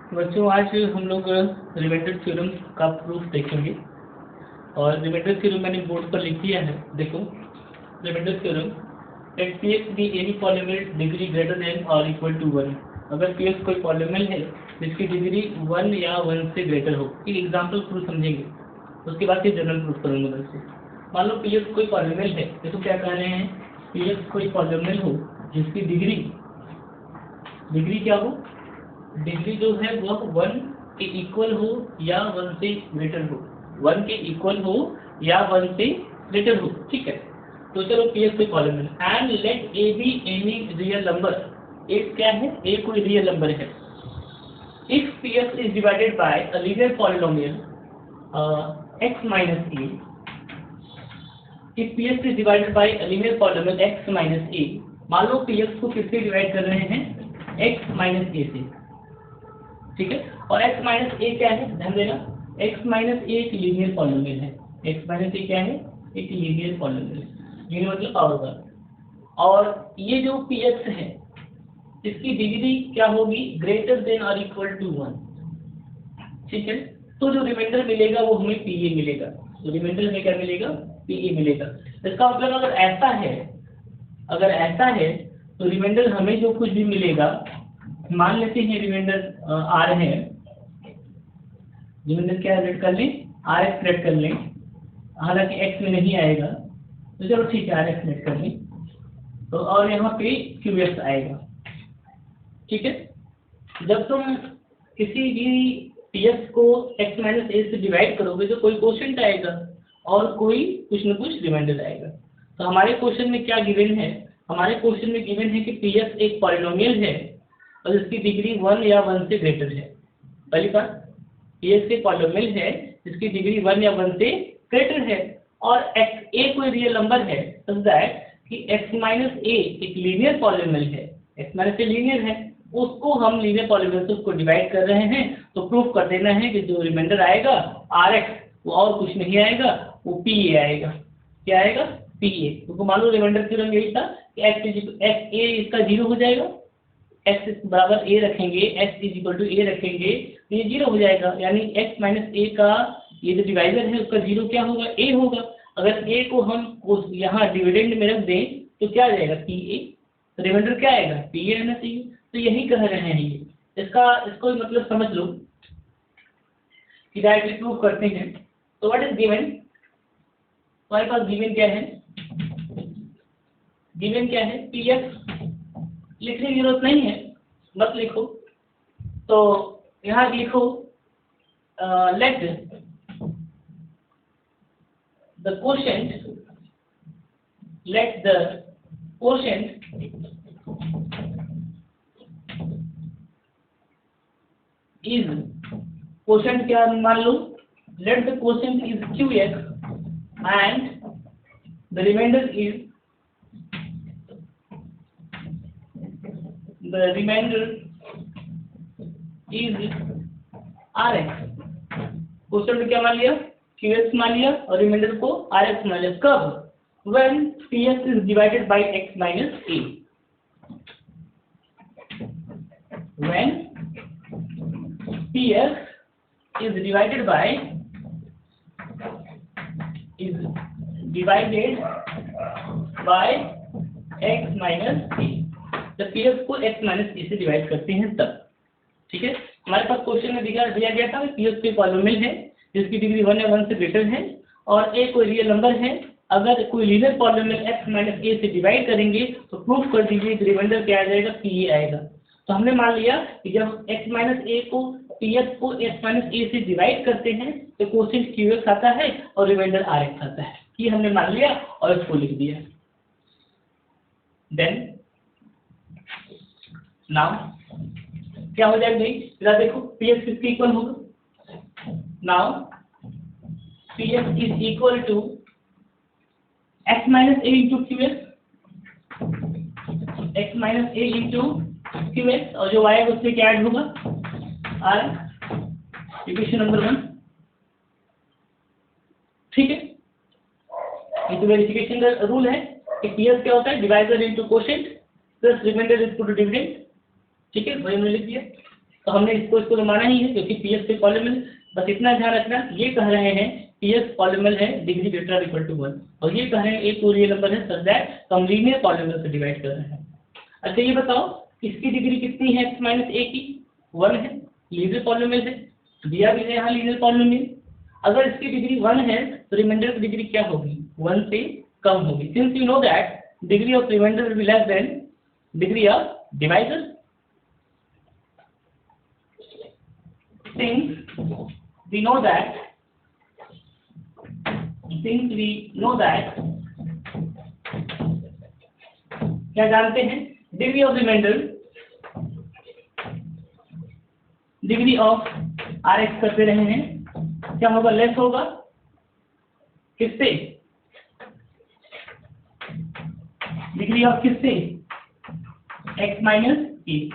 बच्चों आज हम लोग रिमाइंडर थ्योरम का प्रूफ देखेंगे और रिमाइंडर थ्योरम मैंने बोर्ड पर लिख दिया है। देखो reminder theorem let Px be any polynomial degree greater than और इक्वल टू 1। अगर Px कोई पॉलीनोमियल है जिसकी डिग्री 1 या 1 से ग्रेटर हो, एक एग्जाम्पल प्रूफ समझेंगे, उसके बाद फिर जनरल प्रूफ करूँगा बच्चे। मान लो Px कोई पॉलीनोमियल है, देखो क्या कह रहे हैं, Px कोई पॉलीनोमियल हो जिसकी डिग्री क्या हो, डिग्री जो है वह 1 के इक्वल हो या 1 से ग्रेटर हो, 1 के इक्वल हो या 1 से ग्रेटर हो, ठीक है। तो चलो Px कोई polynomial and let A B any real number, A क्या है, ए कोई रियल नंबर है। If Px is divided by a linear polynomial x minus A, if Px is divided by a linear polynomial x minus A, मान लो Px को किससे divide कर रहे हैं, x माइनस ए से, ठीक है। और x माइनस ए क्या है, ध्यान देना, x माइनस ए एक लीनियर पॉलीनोमियल है। x माइनस ए क्या है, एक लीनियर पॉलीनोमियल, लीनियर मतलब पावर का। और ये जो Px है इसकी डिग्री क्या होगी, ग्रेटर देन और इक्वल टू 1, ठीक है। तो जो रिमाइंडर मिलेगा वो हमें Pa मिलेगा, तो रिमाइंडर में क्या मिलेगा, Pa मिलेगा। इसका मतलब अगर ऐसा है तो रिमाइंडर हमें जो कुछ भी मिलेगा, मान लेते हैं रिमाइंडर R है, रिमाइंडर क्या रेड कर लें, Rx रेड कर लें, हालांकि x में नहीं आएगा तो चलो ठीक है Rx रेड कर लें, तो और यहाँ पे Qx आएगा, ठीक है। जब तुम किसी भी Px को x माइनस ए से डिवाइड करोगे तो कोई क्वोशिएंट आएगा और कोई कुछ न कुछ रिमाइंडर आएगा। तो हमारे क्वेश्चन में क्या गिवन है, हमारे क्वेश्चन में गिवन है कि Px एक पॉलिनोमियल है और इसकी डिग्री 1 या 1 से ग्रेटर है। पहली बात, Px एक पॉलिनोमियल है जिसकी डिग्री 1 या 1 से ग्रेटर है और a कोई रियल नंबर है, सच दैट कि x माइनस ए एक लीनियर पॉलिनोमियल है, x माइनस ए लीनियर है, उसको हम लीनियर पॉलिनोमियल से उसको डिवाइड कर रहे हैं। तो प्रूफ कर देना है कि जो रिमाइंडर आएगा Rx वो और कुछ नहीं आएगा, वो Pa आएगा। क्या आएगा, Pa। तो मान लो रिमाइंडर थ्योरम यही था कि x a इसका 0 हो जाएगा, x बराबर a रखेंगे, x is equal to a रखेंगे तो ये 0 हो जाएगा, यानी x माइनस ए का ये जो डिवाइजर है उसका 0 क्या होगा, a होगा। अगर a को हम यहाँ डिविडेंड में रख दें तो क्या आ जाएगा, Pa, तो रिमाइंडर क्या आएगा, Pa आना चाहिए। तो यही कह रहे हैं ये, इसको मतलब समझ लो कि डायरेक्टली प्रूव करते हैं। तो व्हाट इज गिवन, हमारे पास गिवन क्या है, गिवन क्या है, Px लिखने की जरूरत नहीं है, मत लिखो। तो यहाँ लिखो let the quotient is, quotient क्या मान लो, let the quotient is Qx and the remainder is Rx। Question क्या मान लिया, Qx मान लिया और रिमाइंडर को Rx मान लिया। कब, when Px is divided by x minus a, when Px is divided by x minus a, जब Px को x माइनस ए से डिवाइड करते हैं तब, ठीक है। हमारे पास क्वेश्चन में दिया गया था कि Px कोई पॉलिनोमियल है जिसकी डिग्री 1 या 1 से ग्रेटर है और a कोई रियल नंबर है। अगर कोई लीनियर पॉलिनोमियल x माइनस ए से डिवाइड करेंगे तो प्रूफ कर दीजिए कि रिमाइंडर क्या आ जाएगा, Pa आएगा। तो हमने मान लिया कि जब x माइनस ए को Px को x माइनस ए से डिवाइड करते हैं तो क्वोशिएंट Qx आता है और रिमाइंडर Rx आता है, ये हमने मान लिया और इसको लिख दिया। देन नाउ क्या हो जाएगा भाई, जरा देखो Px किसके इक्वल होगा, now Px is equal to x minus a into Qx, x minus a into Qx, और जो आएगा उससे क्या ऐड होगा, R, इक्वेशन नंबर 1, ठीक है। ये तो वेरिफिकेशन का रूल है कि Px क्या होता है, divisor into quotient plus remainder is equal to dividend, ठीक है, वही हमने लिख दिया। तो हमने इसको तो माना ही है क्योंकि पी एस पे पॉलिनोमियल। बस इतना ध्यान रखना, ये कह रहे हैं पी एस पॉलिनोमियल है डिग्री ग्रेटर इक्वल टू 1, और ये कह रहे हैं एक रियल नंबर है सच दैट तो हम लीनियर पॉलिनोमियल से डिवाइड कर रहे हैं। अच्छा ये बताओ इसकी डिग्री कितनी है, x माइनस ए की 1 है, लीनियर पॉलिनोमियल है, दिया भी है यहाँ लीनियर पॉलिनोमियल। अगर इसकी डिग्री 1 है तो रिमाइंडर की डिग्री क्या होगी, 1 से कम होगी। Since you know that degree of remainder will be less than degree of divisor. Since we know that क्या जानते हैं, degree of remainder degree of R x करते रहे हैं, क्या होगा, लेस होगा किससे, डिग्री ऑफ किससे, एक्स माइनस ए।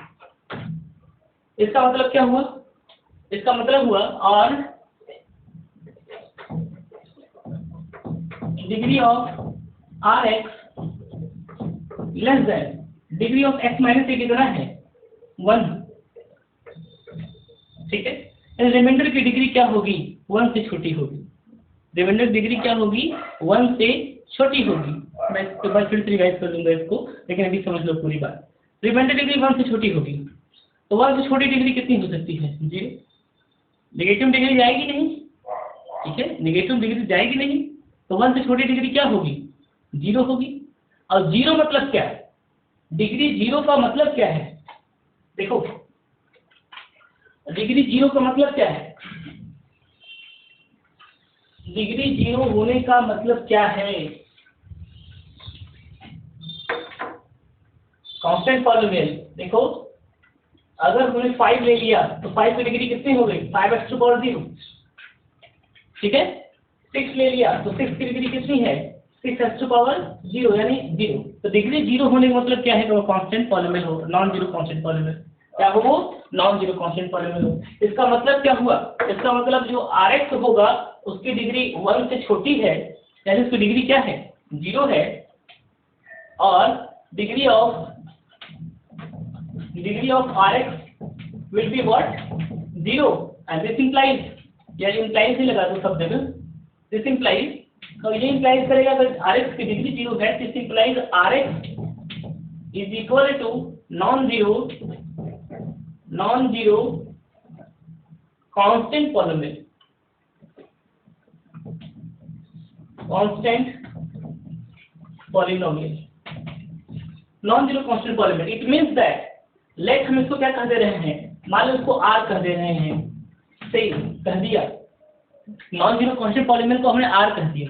इसका मतलब क्या हुआ, इसका मतलब हुआ और degree of R x less than degree of x minus a कितना है, 1। ठीक है, रिमाइंडर की डिग्री क्या होगी, 1 से छोटी होगी। रिमाइंडर की डिग्री क्या होगी, 1 से छोटी होगी। मैं इसके बाद फिर से रिवाइज कर दूंगा इसको, लेकिन अभी समझ लो पूरी बात। रिमाइंडर डिग्री 1 से छोटी होगी, तो 1 से छोटी डिग्री कितनी हो सकती है, 0। नेगेटिव डिग्री जाएगी नहीं, ठीक है, नेगेटिव डिग्री जाएगी नहीं, तो 1 से छोटी डिग्री क्या होगी, 0 होगी। और 0 मतलब क्या है, डिग्री 0 का मतलब क्या है, देखो डिग्री 0 का मतलब क्या है, डिग्री 0 होने का मतलब क्या है, कांस्टेंट पॉलिनोमियल। देखो अगर हमने 5 ले लिया तो 5 की डिग्री कितनी हो गई, 5x टू पावर 0। ठीक है, 6 ले लिया तो 6 की डिग्री कितनी है, 6x टू पावर 0 यानी 0। तो डिग्री 0 होने का मतलब क्या है, तो कांस्टेंट पॉलिनोमियल हो, नॉन जीरो कांस्टेंट पॉलिनोमियल। क्या हो वो, नॉन जीरो कांस्टेंट पॉलिनोमियल हो। इसका मतलब क्या हुआ, इसका मतलब जो Rx होगा उसकी डिग्री 1 से छोटी है, यानी उसकी डिग्री क्या है, 0 है, और degree of Rx will be what, 0, and this implies, या implies ही लगा दो सब जगह, this implies, तो ये implies करेगा अगर Rx की डिग्री 0 है, this implies Rx is equal to non-zero constant polynomial, non-zero constant polynomial। It means that let हम इसको क्या कह दे रहे हैं, मान लो इसको आर कह दे रहे हैं, सही कह दिया, नॉन जीरो कांस्टेंट पॉलिनोमियल को हमने आर कह दिया,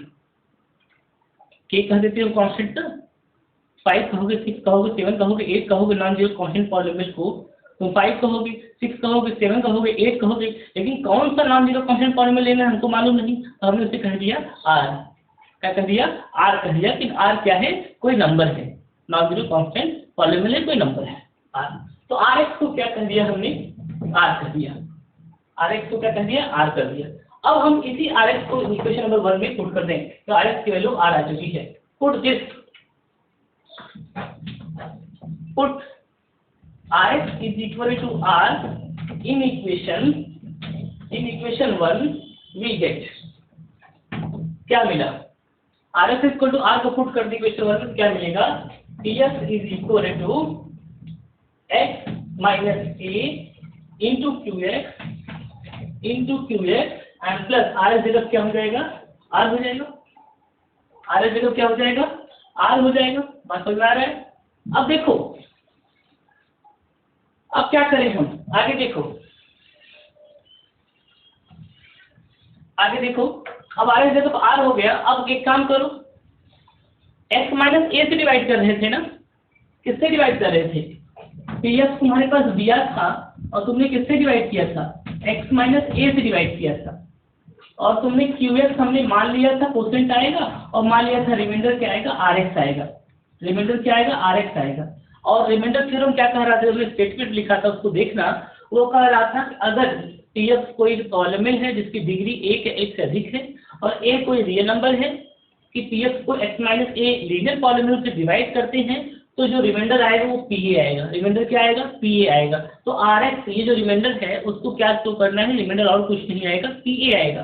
के कह देते हो कांस्टेंट, 5 कहोगे, 6 कहोगे, 7 कहोगे, 8 कहोगे, नॉन जीरो कांस्टेंट पॉलिनोमियल को तुम 5 कहोगे, 6 कहोगे, 7 कहोगे, 8 कहोगे, लेकिन कौन सा नॉन जीरो कांस्टेंट पॉलिनोमियल लेना है हमको मालूम नहीं, तो हमने उसे कह दिया आर। क्या कह दिया, आर कह दिया, कि आर क्या है, कोई नंबर है, नॉन जीरो कांस्टेंट पॉलिनोमियल कोई नंबर है आर। तो Rx को क्या कह दिया हमने, R कर दिया, Rx को क्या कह दिया, R कर दिया। अब हम इसी Rx को इक्वेशन नंबर 1 में पुट कर दें, तो Rx की वैल्यू R आ चुकी है। Put this, put Rx is equal to R in equation 1 we get, क्या मिला, Rx इक्वल टू R को पुट कर दी इक्वेशन 1 में, क्या मिलेगा, Ts is equal to x minus a into q x and plus r s जगह क्या हो जाएगा, आर हो जाएगा, आर एस जगह क्या हो जाएगा, आर हो जाएगा। बात समझ में आ रहा है। अब देखो, अब क्या करें हम, आगे देखो, आगे देखो, अब आर एस जगह आर हो गया। अब एक काम करो, x माइनस ए से डिवाइड कर रहे थे ना, किससे डिवाइड कर रहे थे, पीएस तुम्हारे पास दिया था और तुमने किससे डिवाइड किया था, x माइनस ए से डिवाइड किया था, और तुमने QX हमने मान लिया था कोसेंट आएगा, और मान लिया था रिमाइंडर क्या आएगा, RX आएगा, रिमाइंडर क्या आएगा, RX आएगा। और रिमाइंडर थ्योरम क्या कह रहा था, हमने स्टेटमेंट लिखा था उसको देखना, वो कह रहा था कि अगर TF कोई पॉलिनोमियल है जिसकी डिग्री a के एक से अधिक है, और a कोई रियल नंबर है, कि TF को x minus a linear polynomial से डिवाइड करते हैं, तो जो रिमाइंडर आएगा वो पीए आएगा। रिमाइंडर क्या आएगा? पीए आएगा। तो आर एक्स ये जो रिमाइंडर है उसको क्या स्टोर करना है? रिमाइंडर और कुछ नहीं आएगा, पीए आएगा।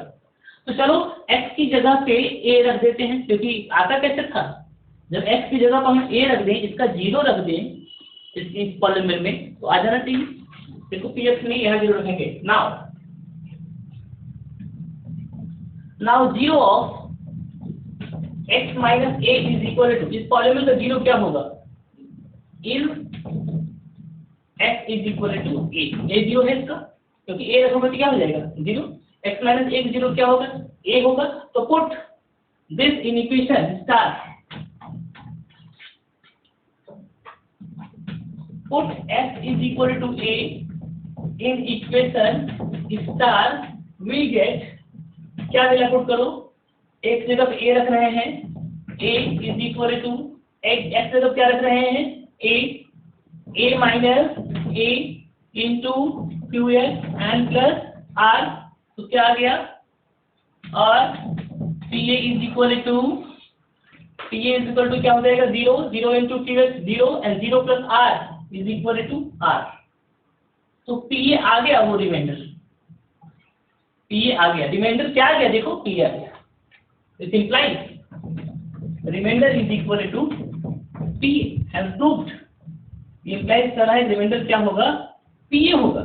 तो चलो x की जगह पे a रख देते हैं, क्योंकि आता कैसे था, जब x की जगह पर हम a रख दें, इसका 0 रख दें इस पॉलिमर में, तो आ जाना चाहिए। देखो px में यहाँ 0 रखेंगे। Now 0 of x minus a is equal to, इस पॉलिमर का 0 क्या होगा? If x is equal to a 0 है इसका, क्योंकि a रखोगे तो क्या हो जाएगा? 0। x माइनस a 0 क्या होगा? a होगा। तो put this in equation star, put x is equal to a in equation star, we get, क्या मिला? पुट करो, एक जगह पे a रख रहे हैं, a is equal to x जगह क्या रख रहे हैं? a minus a into q s n plus r, तो क्या आ गया? और p a is equal to क्या हो जाएगा? 0 into q s 0 and 0 plus r is equal to r. तो पी ए आ गया, वो रिमाइंडर पी ए आ गया। रिमाइंडर क्या आ गया? देखो पी ए आ गया। It implies remainder is equal to p has proved, implies कर रहा है रिमाइंडर क्या होगा? पी ए होगा।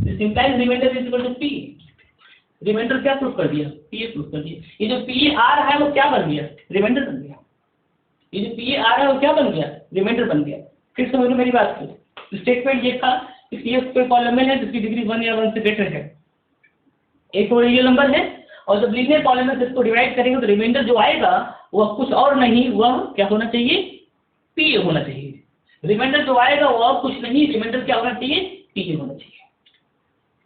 This implies remainder is equal to p. Remainder क्या प्रूव कर दिया? पी ए प्रूव कर दिया। ये जो पी ए आ रहा है वो क्या बन गया? रिमाइंडर बन गया। ये जो पी ए आ रहा है वो क्या बन गया? रिमाइंडर बन गया। फिर समझ लो मेरी बात को। स्टेटमेंट ये था कि पी एफ कोई पॉलिनोमियल है जिसकी डिग्री 1 या 1 से ग्रेटर है, एक तो रियल नंबर है, और जब लीनियर पॉलिनोमियल से इसको डिवाइड करेंगे तो रिमाइंडर जो आएगा वह कुछ और नहीं, वह क्या होना चाहिए? पी ए होना चाहिए। रिमाइंडर जो आएगा वो और कुछ नहीं, रिमाइंडर क्या होना चाहिए? पी ए होना चाहिए।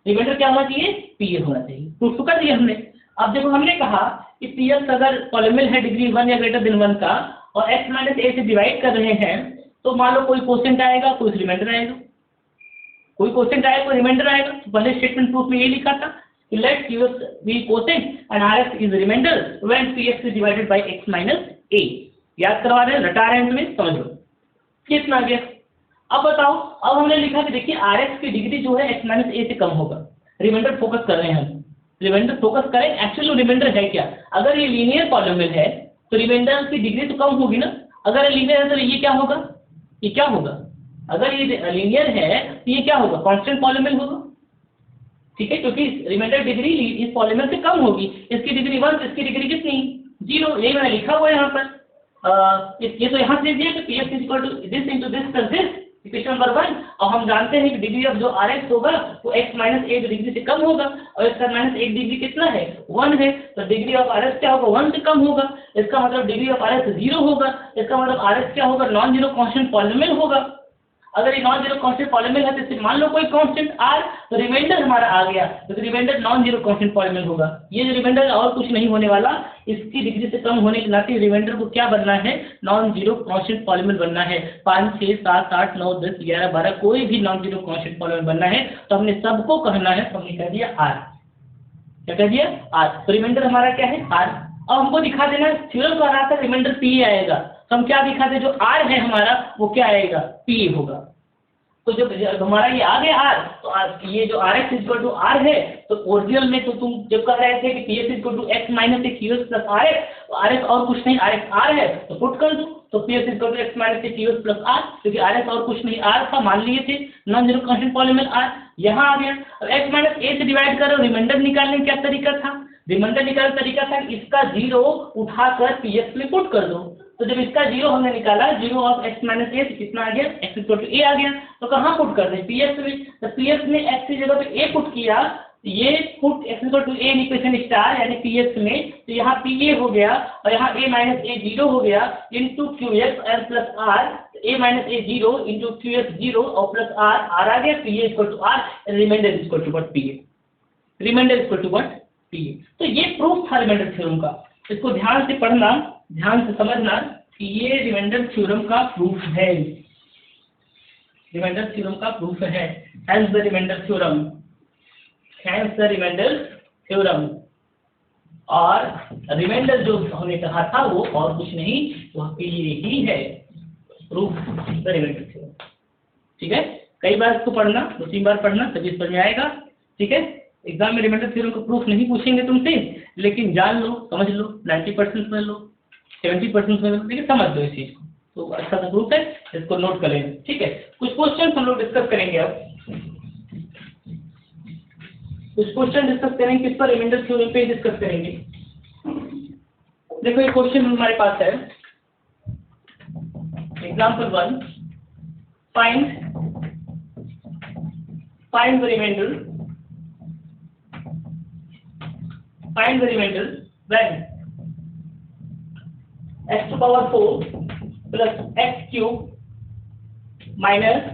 रिमाइंडर क्या होना चाहिए? पी ए होना चाहिए। प्रूफ तो कर दिया हमने। अब देखो हमने कहा कि पी एफ अगर पॉलिनोमियल है डिग्री 1 या ग्रेटर देन 1 का, और x माइनस ए से डिवाइड कर रहे हैं, तो मान लो कोई क्वोशिएंट आएगा, कोई रिमाइंडर आएगा, कोई क्वोशिएंट आएगा, कोई रिमाइंडर आएगा। तो पहले स्टेटमेंट प्रूफ में ये लिखा था कि let qx be quotient and rx is remainder when px is divided by x minus a। याद करवा रहे हैं, रटा रहे हैं तुम्हें, समझ लो कितना आ गया। अब बताओ, अब हमने लिखा कि देखिए rx की डिग्री जो है x माइनस a से कम होगा। रिमाइंडर फोकस कर रहे हैं हम, रिमाइंडर फोकस करें। एक्चुअली रिमाइंडर है क्या? अगर ये लीनियर पॉलिनोमियल है तो रिमाइंडर की डिग्री तो कम होगी ना। अगर ये लीनियर है तो ये क्या होगा? ये क्या होगा? अगर ये लीनियर है तो ये क्या होगा? कांस्टेंट पॉलिनोमियल होगा, ठीक है, क्योंकि रिमाइंडर डिग्री इस पॉलिनोमियल से कम होगी। इसकी डिग्री 1, इसकी डिग्री कितनी? 0। यही मैंने लिखा हुआ है यहाँ पर। ये तो यहाँ से दिया कि px is equal to this into this plus this, equation number 1। और हम जानते हैं कि डिग्री ऑफ जो rx होगा वो x माइनस 1 डिग्री से कम होगा, और इसका माइनस 1 डिग्री कितना है? 1 है। तो डिग्री ऑफ rx क्या होगा? 1 से कम होगा। इसका मतलब डिग्री ऑफ rx 0 होगा। इसका मतलब rx क्या होगा? नॉन जीरो कांस्टेंट पॉलिनोमियल होगा। अगर ये नॉन जीरो कांस्टेंट पॉलिनोमियल है तो इससे मान लो कोई कांस्टेंट r, तो रिमाइंडर हमारा आ गया, तो remainder non zero constant polynomial होगा। ये जो रिमाइंडर और कुछ नहीं होने वाला, इसकी डिग्री से कम होने के नाते रिमाइंडर को क्या बनना है? नॉन जीरो कांस्टेंट पॉलिनोमियल बनना है। 5, 6, 7, 8, 9, 10, 11, 12 कोई भी नॉन जीरो कांस्टेंट पॉलिनोमियल बनना है तो हमने सबको कहना है, तो हमने कह दिया r। क्या कह दिया? r। तो रिमाइंडर हमारा क्या है? r। अब हमको दिखा देना, थ्योरम का रहा था रिमाइंडर पी आएगा, तो हम क्या दिखाते? जो r है हमारा वो क्या आएगा? पी होगा। तो जब हमारा ये आ गया r, तो ये जो rx इक्वल टू r है, तो ओरिजिनल में तो तुम जब कह रहे थे कि px equal to x minus a q s plus rx, तो rx और कुछ नहीं, rx r है, तो पुट कर दो। तो px equal to x minus a q s plus r, क्योंकि rx और कुछ नहीं r था, मान लिए थे non zero constant polynomial r, यहाँ आ गया। अब x माइनस a से डिवाइड करो, रिमाइंडर निकालने का क्या तरीका था? रिमाइंडर निकालने का तरीका था कि इसका 0 उठाकर px में पुट कर दो। तो जब इसका 0 हमने निकाला, 0 ऑफ x माइनस ए, कितना आ गया? x इक्वल टू a आ गया। तो कहाँ पुट कर दें? px में। तो px में x की जगह पे a पुट किया, ये put x equal to a equation star यानी px में, तो यहाँ pa हो गया, और यहाँ a माइनस a 0 हो गया into qx r plus r, a minus a 0 into qx 0 और प्लस r, r आ गया, pa equal to r, remainder equal to what? pa। Remainder equal to what? pa। तो ये प्रूफ था reminder theorem का। इसको ध्यान से पढ़ना, ध्यान से समझना कि ये रिमाइंडर थ्योरम का प्रूफ है। रिमाइंडर थ्योरम का प्रूफ है। Hence the remainder theorem, hence the remainder theorem. और रिमाइंडर जो हमने कहा था वो और कुछ नहीं, वह पी ही है। Proof the remainder theorem. ठीक है, कई बार इसको पढ़ना, 2-3 बार पढ़ना तभी समझ में आएगा। ठीक है, एग्जाम में रिमाइंडर थ्योरम का प्रूफ नहीं पूछेंगे तुमसे, लेकिन जान लो, समझ लो, 90% समझ लो, 70% समझ लो, लेकिन समझ लो इस चीज को, तो अच्छा सा प्रूफ है, इसको नोट कर लेंगे। ठीक है, कुछ क्वेश्चन हम लोग डिस्कस करेंगे अब, कुछ क्वेश्चन डिस्कस करेंगे, किस पर, रिमाइंडर थ्योरम पे डिस्कस करेंगे। देखो ये क्वेश्चन हमारे पास है, example 1, find the remainder when x to power 4 plus x cube minus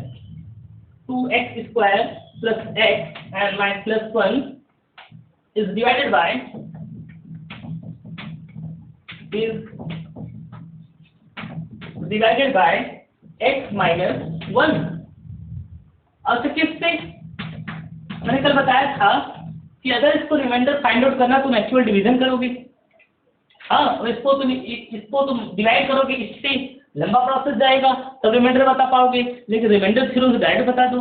2x square plus x and minus plus 1 is divided by x minus 1। और किससे, मैंने कल बताया था कि अगर इसको रिमाइंडर फाइंड आउट करना तुम एक्चुअल डिवीजन करोगे, हाँ, और इसको तुम डिवाइड करोगे, इससे लंबा प्रोसेस जाएगा तब रिमाइंडर बता पाओगे, लेकिन रिमाइंडर थ्योरम से डायरेक्ट बता दो।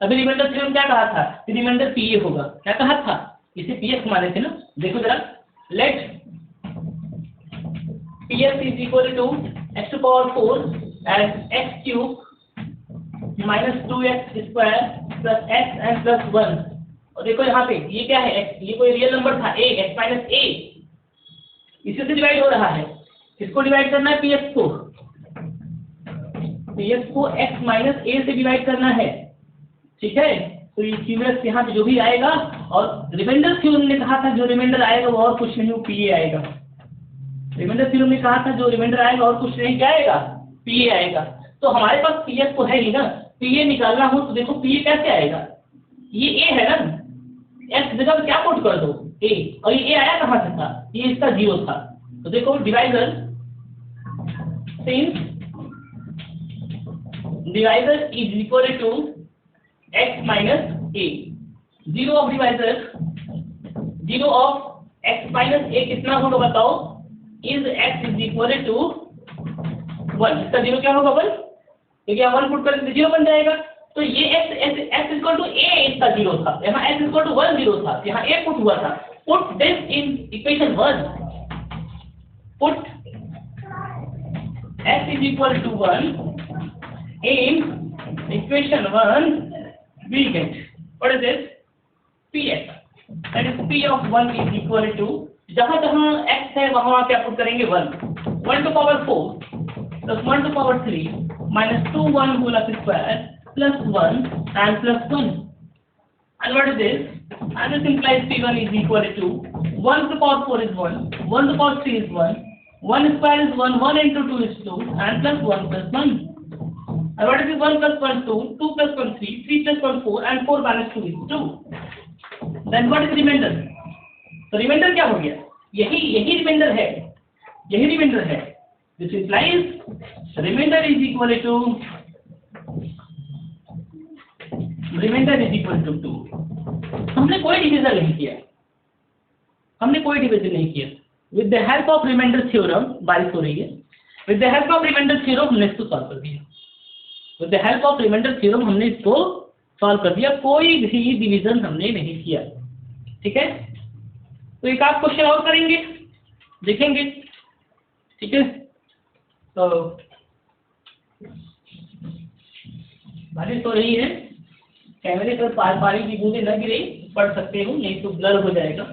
अभी रिमाइंडर थ्योरम क्या कहा था कि रिमाइंडर पीए होगा, क्या कहा था, इसे पीएस माने थे ना। देखो जरा, let p s is equal to x to power 4 and x cube minus 2x square plus x and plus 1। और देखो यहाँ पे ये क्या है, x, ये कोई रियल नंबर था, a, x माइनस a, इसी से डिवाइड हो रहा है। किसको डिवाइड करना है, px को, x माइनस a से डिवाइड करना है। ठीक है, तो ये क्यूएस यहाँ पे जो भी आएगा, और रिमाइंडर थ्योरम ने कहा था जो रिमाइंडर आएगा वो और कुछ नहीं, वो pa आएगा। रिमाइंडर थ्योरम ने कहा था जो रिमाइंडर आएगा और कुछ नहीं, क्या आएगा, pa आएगा। तो हमारे पास px तो है ही ना, पीए निकालना हो तो देखो पीए कैसे आएगा, ये ए है ना, एक्स जगह पे क्या पुट कर दो, ए, और ये ए आया कहाँ से था, ये इसका 0 था। तो देखो divisor, since divisor is equal to x minus a, 0 of divisor, 0 of x minus a कितना होगा बताओ, is x is equal to 1, इसका 0 क्या होगा 1, क्योंकि यहाँ 1 पुट करेंगे 0 बन जाएगा। तो ये x इक्वल टू a इसका 0 था, यहाँ x इक्वल टू 1 0 था, यहाँ a पुट हुआ था। Put this in equation 1, put x is equal to 1 in equation 1, we get what is this, px, that is p of 1 is equal to, जहाँ जहाँ x है वहाँ क्या पुट करेंगे 1 to power 4 plus 1 to power 3 minus 2 1 whole square plus 1 and plus 1. And what is this? And this implies P1 is equal to 1 to the power 4 is 1, 1 to the power 3 is 1, 1 square is 1, 1 into 2 is 2, and plus 1 plus 1. And what is this? 1 plus 1 2, 2 plus 1 3, 3 plus 1 4, and 4 minus 2 is 2. Then what is remainder? तो remainder क्या हो गया? यही remainder है, यही remainder है. This implies remainder is equal to 2. हमने कोई डिवीजन नहीं किया, with the help of remainder theorem, बारिश हो रही है, with the help of remainder theorem हमने इसको सॉल्व कर दिया, with the help of remainder theorem हमने इसको सॉल्व कर दिया, कोई भी डिवीजन हमने नहीं किया। ठीक है, तो एक आध क्वेश्चन और करेंगे, देखेंगे। ठीक है, तो बारिश हो रही है, कैमरे पर पानी की बूंदें न गिरे, पढ़ सकते हो, नहीं तो ब्लर हो जाएगा,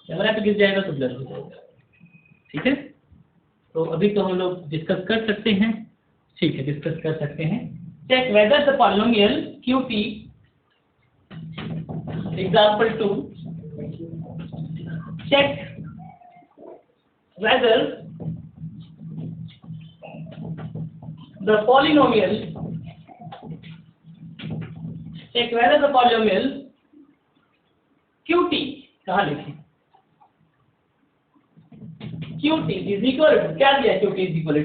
कैमरा पे गिर जाएगा तो ब्लर हो जाएगा। ठीक है, तो अभी तो हम लोग डिस्कस कर सकते हैं। ठीक है, डिस्कस कर सकते हैं। Check whether the polynomial QP, example 2, चेक whether the polynomial QT, कहाँ लिखी, QT is equal to, क्या दिया, QT is equal to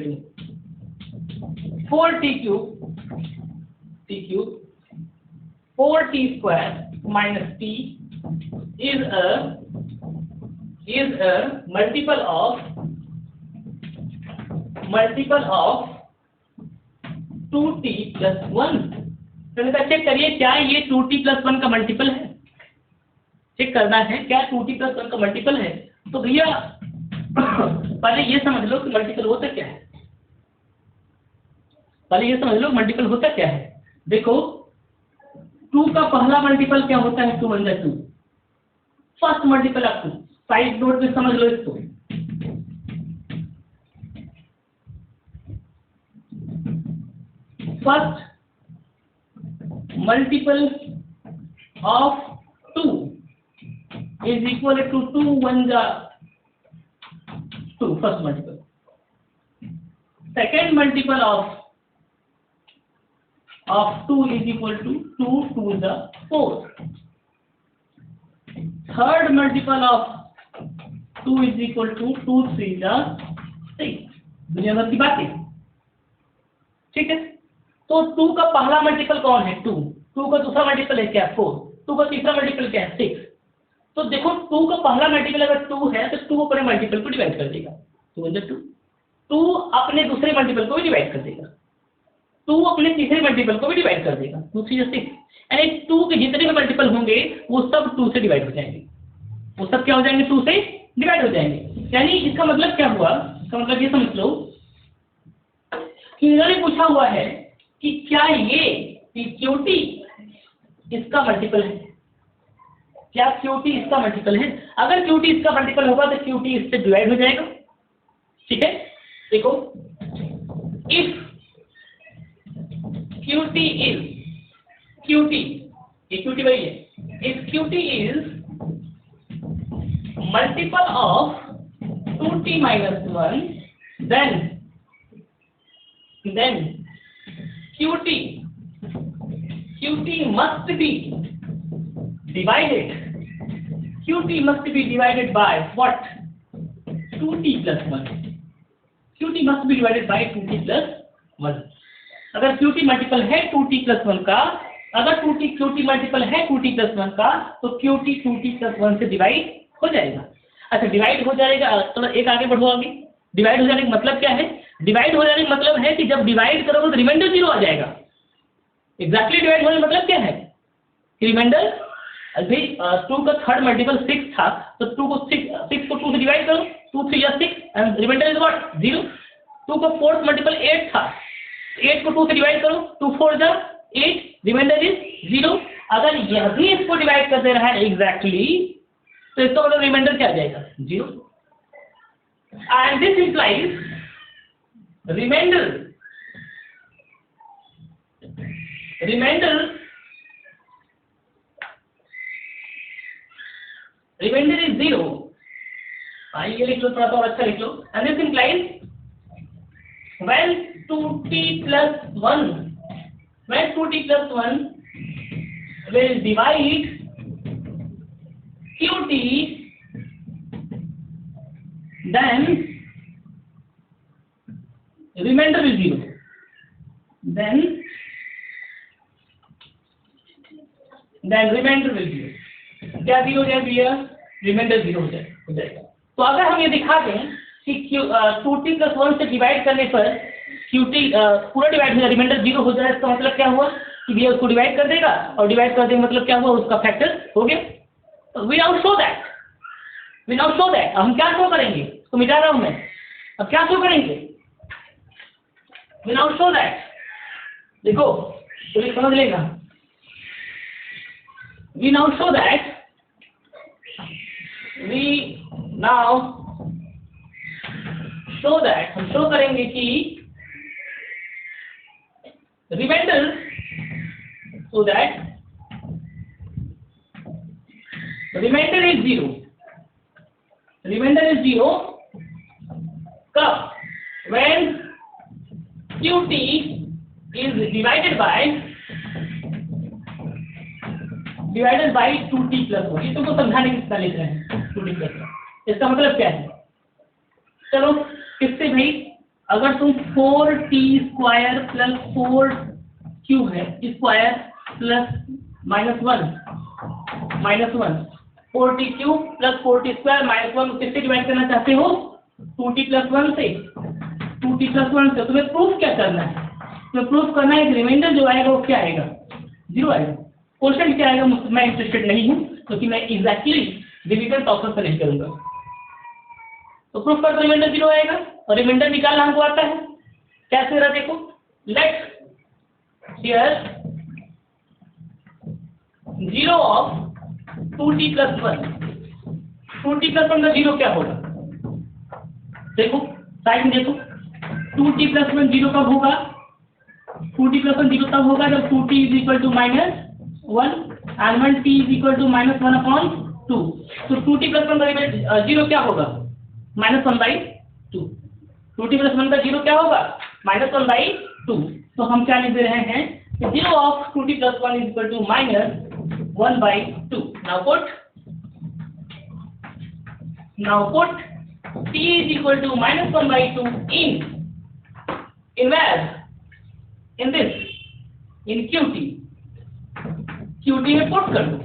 4t cube 4t square minus t is a multiple of 2t+1। तो चेक करिए क्या ये 2t+1 का मल्टीपल है, चेक करना है क्या 2t+1 का मल्टीपल है। तो भैया पहले ये समझ लो कि मल्टीपल होता क्या है, पहले ये समझ लो मल्टीपल होता क्या है। देखो 2 का पहला मल्टीपल क्या होता है, 2 × 2, first multiple of 2। Side note में समझ लो इसको, first multiple of 2 is equal to 2 × 2, first multiple. Second multiple of 2 is equal to 2 × 2 = 4। Third multiple of 2 is equal to 2 × 3 = 6। दुनिया भर की बातें, ठीक है। तो 2 का पहला मल्टीपल कौन है, 2। 2 का दूसरा मल्टीपल है क्या, 4। 2 का तीसरा मल्टीपल क्या है, 6। तो देखो 2 का पहला मल्टीपल अगर 2 है तो 2 अपने मल्टीपल को डिवाइड कर देगा, 2 × 2। 2 अपने दूसरे मल्टीपल को भी डिवाइड कर देगा, 2 अपने तीसरे मल्टीपल को भी डिवाइड कर देगा, 2 × 3 = 6। यानी 2 के जितने भी मल्टीपल होंगे वो सब 2 से डिवाइड हो जाएंगे, वो सब क्या हो जाएंगे, 2 से डिवाइड हो जाएंगे। यानी इसका मतलब क्या हुआ, इसका मतलब ये समझ लो कि इन्होंने पूछा हुआ है कि क्या ये QT इसका मल्टीपल है, क्या QT इसका मल्टीपल है। अगर QT इसका मल्टीपल होगा तो QT इससे डिवाइड हो जाएगा, ठीक है। देखो इफ QT is QT, ये QT वही है, if QT is multiple of 2t - 1 then QT must be divided, QT must be divided by what, 2t+1। QT must be divided by 2t+1। अगर QT मल्टीपल है 2t+1 का, अगर QT multiple है 2t+1 का तो QT 2t+1 से divide हो जाएगा। अच्छा डिवाइड हो जाएगा, थोड़ा एक आगे बढ़ो, आगे डिवाइड हो जाने का मतलब क्या है, डिवाइड हो जाने का मतलब है कि जब डिवाइड करोगे तो रिमाइंडर 0 आ जाएगा। एग्जैक्टली डिवाइड होने का मतलब क्या है कि रिमाइंडर, अभी 2 का थर्ड मल्टीपल 6 था तो 2 को 6 को 2 से डिवाइड करो, 2 × 3 = 6 एंड रिमाइंडर इज व्हाट, 0। 2 का फोर्थ मल्टीपल 8 था, 8 को 2 से डिवाइड करो, 2 × 4 = 8, रिमाइंडर इज 0। अगर यह भी इसको डिवाइड कर दे रहा है एग्जैक्टली तो इसका मतलब रिमाइंडर क्या आ जाएगा, 0। And this implies remainder is 0। ये लिख लो, थोड़ा सा और अच्छा लिख लो। And this implies when 2t+1 will divide QT, then remainder is 0। then remainder will 0। क्या 0 हो जाएगा भैया, रिमाइंडर 0 हो जाएगा। तो अगर हम ये दिखा दें कि 2t+1 से डिवाइड करने पर QT पूरा डिवाइड हो जाए, रिमाइंडर 0 हो जाए, इसका मतलब क्या हुआ कि भैया उसको डिवाइड कर देगा, और डिवाइड कर देगा मतलब क्या हुआ, उसका फैक्टर हो गया। वी नाउ शो दैट हम क्या शो करेंगे, तो मिटा रहा हूं मैं, अब क्या शो करेंगे, वी नाउ शो दैट, देखो तो समझ लेगा, वी नाउ शो दैट हम शो करेंगे कि reminder, so that remainder is 0। कब, when QT is divided by 2t+1। ये तुमको समझाने की लिख रहे हैं 2t+1, इसका मतलब क्या है। चलो किससे भाई, अगर तुम 4t² + 4q है स्क्वायर प्लस -1 4t³ + 4t² -1 किससे डिवाइड करना चाहते हो, 2t+1 से। तुम्हें प्रूफ क्या करना है, तो प्रूफ करना है कि रिमाइंडर जो आएगा वो क्या आएगा, 0 आएगा। क्वेश्चन क्या आएगा मैं इंटरेस्टेड नहीं हूँ, क्योंकि मैं एग्जैक्टली डिविजन प्रोसेस से नहीं करूँगा। तो प्रूफ कर दो रिमाइंडर 0 आएगा, और रिमाइंडर निकालना हमको आता है। कैसे रहा देखो, late here 0 of 2t + 1। 2t + 1 का 0 क्या होगा, देखो साइड में देखो, 2t + 1 0 कब होगा, 2t + 1 0 तब होगा जब 2t = -1 and 1t = -1/2। तो 2t + 1 का 0 क्या होगा, -1/2। 2t + 1 का 0 क्या होगा, -1/2। तो हम क्या लिख रहे हैं, 0 of 2t + 1 = -1/2। Now put t is equal to -1/2 in where? In this, in qt। qt में पुट कर दो,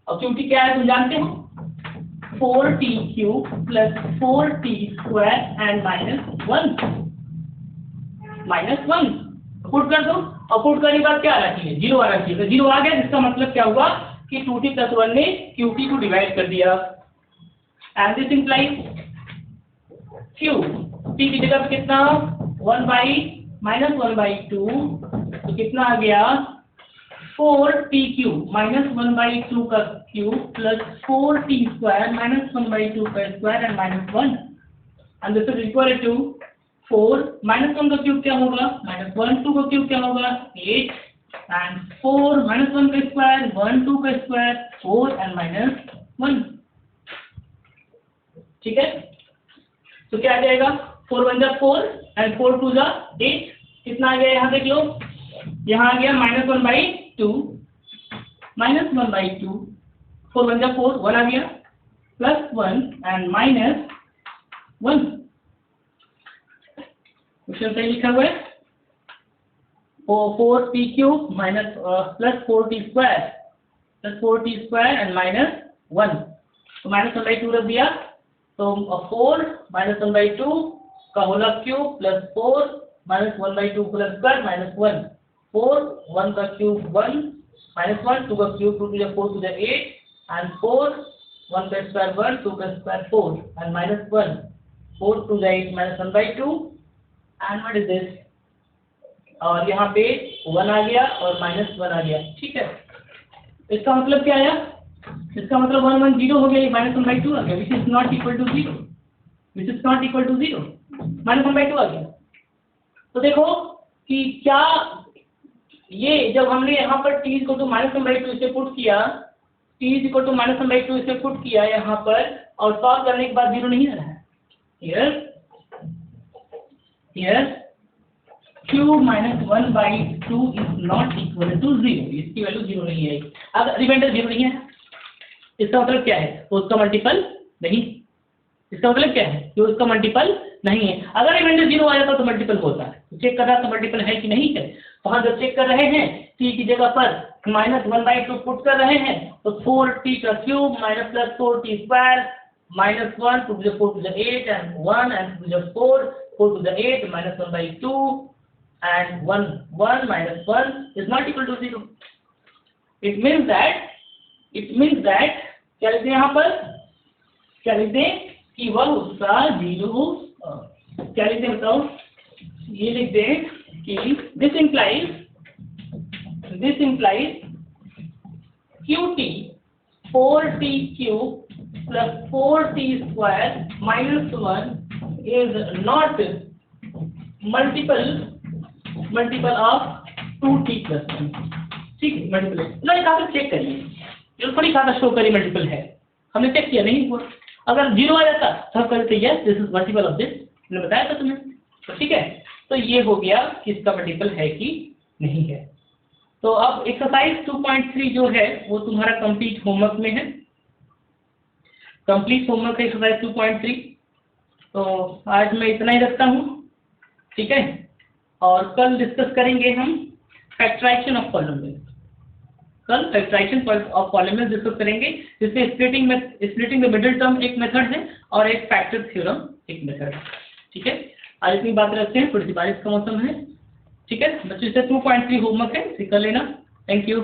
और qt क्या है तुम जानते हो, 4t³ + 4t² and -1 पुट कर दो, और पुट करने के बाद क्या आना चाहिए, 0 आना चाहिए। तो 0 आ गया, जिसका मतलब क्या हुआ कि 2t + 1 ने qt को डिवाइड कर दिया। And this implies q t की जगह पे कितना, 1/-1/2, तो कितना आ गया, 4t³ -1/2 का क्यूब + 4t² -1/2 का square and -1, and this is equal to 4 -1 का क्यूब क्या होगा, -1, 2 का क्यूब क्या होगा, 8, एंड 4 -1 का स्क्वायर, 1, 2 का स्क्वायर, 4 एंड -1। ठीक है, तो क्या आ जाएगा, 4 × 1 = 4 एंड 4 × 2 = 8। कितना आ गया, यहाँ देख लो, यहाँ आ गया -1/2, -1/2, 4 × 1 = 4, 1 आ गया, +1 एंड -1। क्वेश्चन सही लिखा हुआ है, 4t³ + 4t² एंड -1, तो -1/2 रख दिया, तो 4 -1/2 का होल क्यूब + 4 -1/2 का स्क्वायर -1, 4 1 का क्यूब 1 -1 2 का क्यूब 2 × 4 = 8 एंड 4 1 का स्क्वायर 1 2 का square 4 and -1, 4 2 × 8 -1/2 and what is this, और यहाँ पे 1 आ गया और -1 आ गया। ठीक है, इसका मतलब क्या आया, इसका मतलब 1 1 0 हो गया, ये -1/2 आ गया, which is not equal to 0, which is not equal to 0, -1/2 आ गया। तो देखो कि क्या ये जब हमने यहाँ पर t = -1/2 इसे पुट किया, t = -1/2 इसे पुट किया यहाँ पर, और सॉल्व करने के बाद 0 नहीं आ रहा है, here q -1/2 is not equal to 0, इसकी वैल्यू 0 नहीं आएगी। अगर रिमाइंडर 0 नहीं है, इसका मतलब क्या है, तो उसका मल्टीपल नहीं, इसका मतलब क्या है कि उसका मल्टीपल नहीं है। अगर रिमाइंडर 0 आ जाता तो मल्टीपल होता है, चेक कर रहा था मल्टीपल है कि नहीं है। तो हम जब चेक कर रहे हैं, t की जगह पर -1/2 पुट कर रहे हैं, तो 4t³ + 4t² -1 2 × 4 = 8 and 1 and 2 × 4 4 × 8 -1/2 and 1 1 -1 is not equal to 0। It means that क्या लिखते हैं यहाँ पर, क्या लिखते हैं कि वह उसका 0, क्या लिखते हैं बताओ, ये लिखते हैं कि this implies qt 4t³ + 4t² -1 is not multiple of 2t + 1। ठीक है, मल्टीपल है, नहीं कहा चेक करिए, जो थोड़ी खाता शो करिए मल्टीपल है, हमने चेक किया नहीं हुआ। अगर 0 आ जाता तो हम कहते yes this is multiple of this, मैंने बताया था तुम्हें। तो ठीक है, तो ये हो गया कि इसका मल्टीपल है कि नहीं है। तो अब एक्सरसाइज 2.3 जो है वो तुम्हारा कंप्लीट होमवर्क में है, कंप्लीट होमवर्क है एक्सरसाइज 2.3। तो आज मैं इतना ही रखता हूँ, ठीक है, और कल डिस्कस करेंगे हम फैक्टराइजेशन ऑफ पॉलिनोमियल्स। कल फैक्टराइजेशन ऑफ पॉलिनोमियल्स डिस्कस करेंगे, जिसमें स्प्लिटिंग द मिडिल टर्म एक मेथड है और एक फैक्टर थ्योरम एक मेथड है। ठीक है, आज इतनी बात रखते हैं, थोड़ी सी बारिश का मौसम है, ठीक है बच्चों, इससे 2.3 होमवर्क है, इसे कर लेना। Thank you.